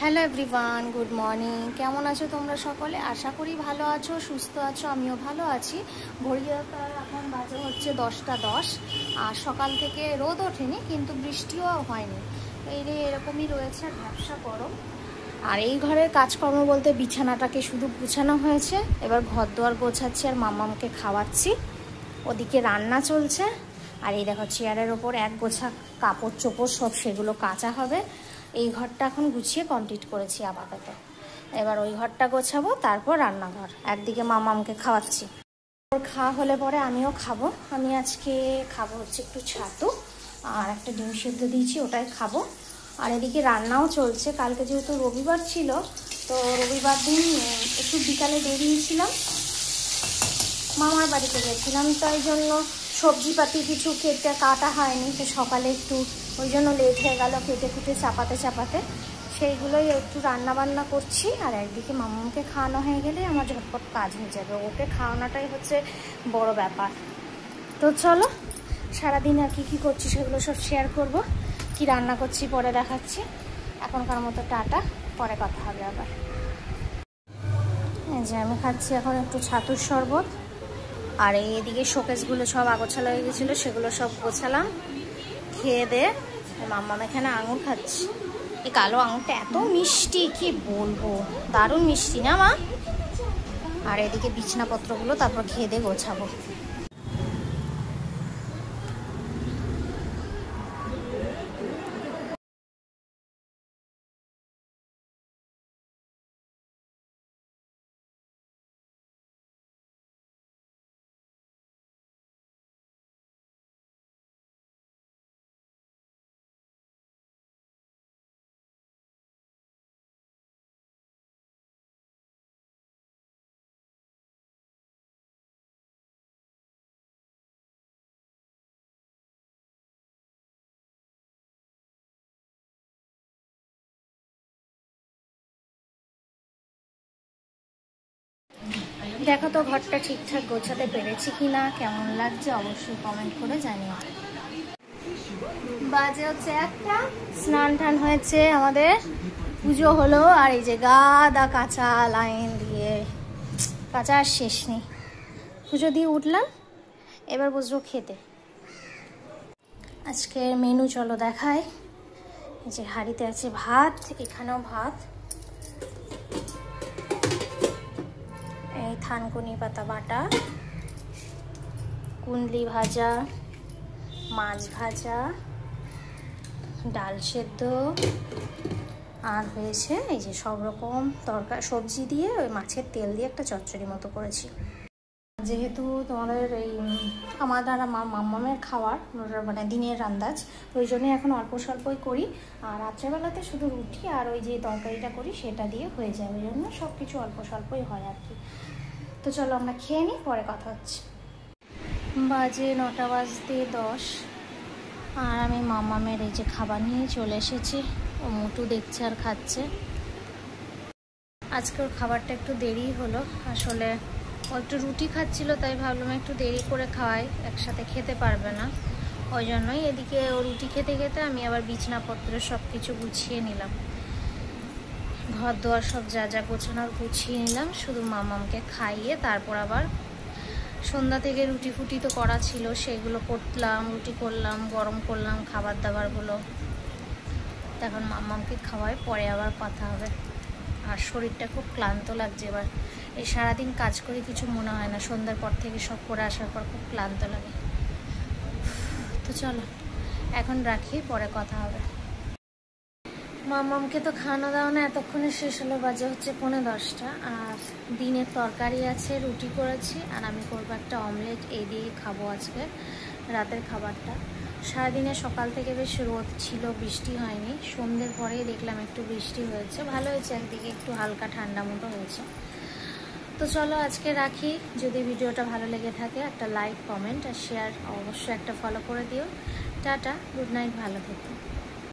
Hello everyone, good morning. কেমন আছো তোমরা সকলে? আশা করি ভালো আছো, সুস্থ আছো। আমিও ভালো আছি। ঘড়ির এখন বাজে হচ্ছে 10টা 10, আর সকাল থেকে রোদ ওঠেনি কিন্তু বৃষ্টিও হয়নি। এরকমই রয়েছে, ব্যবসা গরম। আর এই ঘরের কাজকর্ম বলতে বিছানাটাকে শুধু গুছানো হয়েছে, এবার ঘর দুয়ার গোছাচ্ছি আর মাম্মামকে খাওয়াচ্ছি। ওদিকে রান্না চলছে। আর এই দেখো চেয়ারের ওপর এক গোছা কাপড় চোপড় সব সেগুলো কাচা হবে। এই ঘরটা এখন গুছিয়ে কমপ্লিট করেছি আপাতত। এবার ওই ঘরটা গোছাবো, তারপর রান্নাঘর। একদিকে মামামকে খাওয়াচ্ছি, ওর খাওয়া হলে পরে আমিও খাবো। আমি আজকে খাবো হচ্ছে একটু ছাতু আর একটা ডিম সিদ্ধ দিয়েছি, ওটাই খাবো। আর এদিকে রান্নাও চলছে। কালকে যেহেতু রবিবার ছিল, তো রবিবার দিন একটু বিকালে বেরিয়েছিলাম, মামার বাড়িতে গেছিলাম, তাই জন্য সবজিপাতি কিছু কাটা হয়নি। তো সকালে একটু ওই জন্য লেট হয়ে গেল কেটে কুটে চাপাতে। সেইগুলোই একটু রান্না বান্না করছি। আর একদিকে মামাকে খাওয়ানো হয়ে গেলে আমার ঝটপট কাজ হয়ে যাবে। ওকে খাওয়ানোটাই হচ্ছে বড় ব্যাপার। তো চলো, সারাদিন আর কি করছি সেগুলো সব শেয়ার করব। কি রান্না করছি পরে দেখাচ্ছি। এখনকার মতো টাটা, পরে কথা হবে আবার। এই যে আমি খাচ্ছি এখন একটু ছাতুর শরবত। আর এইদিকে শোকেসগুলো সব আগোছালো হয়ে গেছিলো, সেগুলো সব গোছালাম। খেয়ে দে মাম্মাম এখানে আঙুর খাচ্ছি। এই কালো আঙুরটা এত মিষ্টি, কি বলবো, দারুণ মিষ্টি না মা? আর এদিকে বিছনাপত্রগুলো তারপর খেয়ে দে গোছাবো। দেখো তো ঘরটা ঠিকঠাক গোছাতে পেরেছি কিনা, কেমন লাগছে অবশ্যই কমেন্ট করে জানিও। বাজে হচ্ছে 1টা, স্নান টান হয়েছে আমাদের, পুজো হলো। আর এই যে গাদা কাঁচা লাইন দিয়ে কাঁচা আর শেষ নেই। পুজো দিয়ে উঠলাম, এবার বসবো খেতে। আজকের মেনু চলো দেখাই। এই যে হাঁড়িতে আছে ভাত, এখানেও ভাত, এই থানকুনি পাতা বাটা, কুন্দলি ভাজা, মাছ ভাজা, ডাল সেদ্ধ, আর হয়েছে এই যে সব রকম তরকারি সবজি দিয়ে ওই মাছের তেল দিয়ে একটা চচ্চড়ি মতো করেছি। যেহেতু তোমাদের এই আমার দ্বারা মাম্মামের খাওয়ার মানে দিনের আন্দাজ, ওই জন্যই এখন অল্প স্বল্পই করি। আর রাত্রেবেলাতে শুধু রুটি আর ওই যে তরকারিটা করি সেটা দিয়ে হয়ে যায়, ওই জন্য সব কিছু অল্প স্বল্পই হয় আর কি। তো চলো আমরা খেয়ে নিই, পরে কথা হচ্ছে। বাজে 9টা বাজতে 10, আর আমি মাম্মামের এই যে খাবার নিয়ে চলে এসেছি। ও মোটু দেখছে আর খাচ্ছে। আজকে ওর খাবারটা একটু দেরি হলো, আসলে ও একটু রুটি খাচ্ছিল, তাই ভাবলাম একটু দেরি করে খাওয়াই, একসাথে খেতে পারবে না। ওই জন্যই এদিকে ও রুটি খেতে খেতে আমি আবার বিছনাপত্র সব কিছু গুছিয়ে নিলাম, ঘর দুয়ার সব যা যা গোছানোর গুছিয়ে নিলাম। শুধু মাম্মামকে খাইয়ে তারপর আবার সন্ধ্যা থেকে রুটি ফুটি তো করা ছিল, সেগুলো করলাম, রুটি করলাম, গরম করলাম খাবার দাবারগুলো। এখন মাম্মামকে খাওয়াই, পরে আবার কথা হবে। আর শরীরটা খুব ক্লান্ত লাগছে এবার, এই সারাদিন কাজ করে কিছু মনে হয় না, সন্ধ্যার পর থেকে সব করে আসার পর খুব ক্লান্ত লাগে। তো চলো এখন রাখি, পরে কথা হবে। মাম্মামকে তো খাওয়ানো দাওয়ানো এতক্ষণে শেষ হলো, বাজে হচ্ছে 9:45। আর দিনের তরকারি আছে, রুটি করেছি, আর আমি করবো একটা অমলেট। এই দিয়ে খাবো আজকে রাতের খাবারটা। সারাদিনে সকাল থেকে বেশ রোদ ছিল, বৃষ্টি হয়নি। সন্ধ্যের পরেই দেখলাম একটু বৃষ্টি হয়েছে, ভালো হয়েছে, একদিকে একটু হালকা ঠান্ডা মতো হয়েছে। তো চলো আজকে রাখি। যদি ভিডিওটা ভালো লেগে থাকে একটা লাইক, কমেন্ট আর শেয়ার, অবশ্যই একটা ফলো করে দিও। টাটা, গুড নাইট, ভালো থেকো।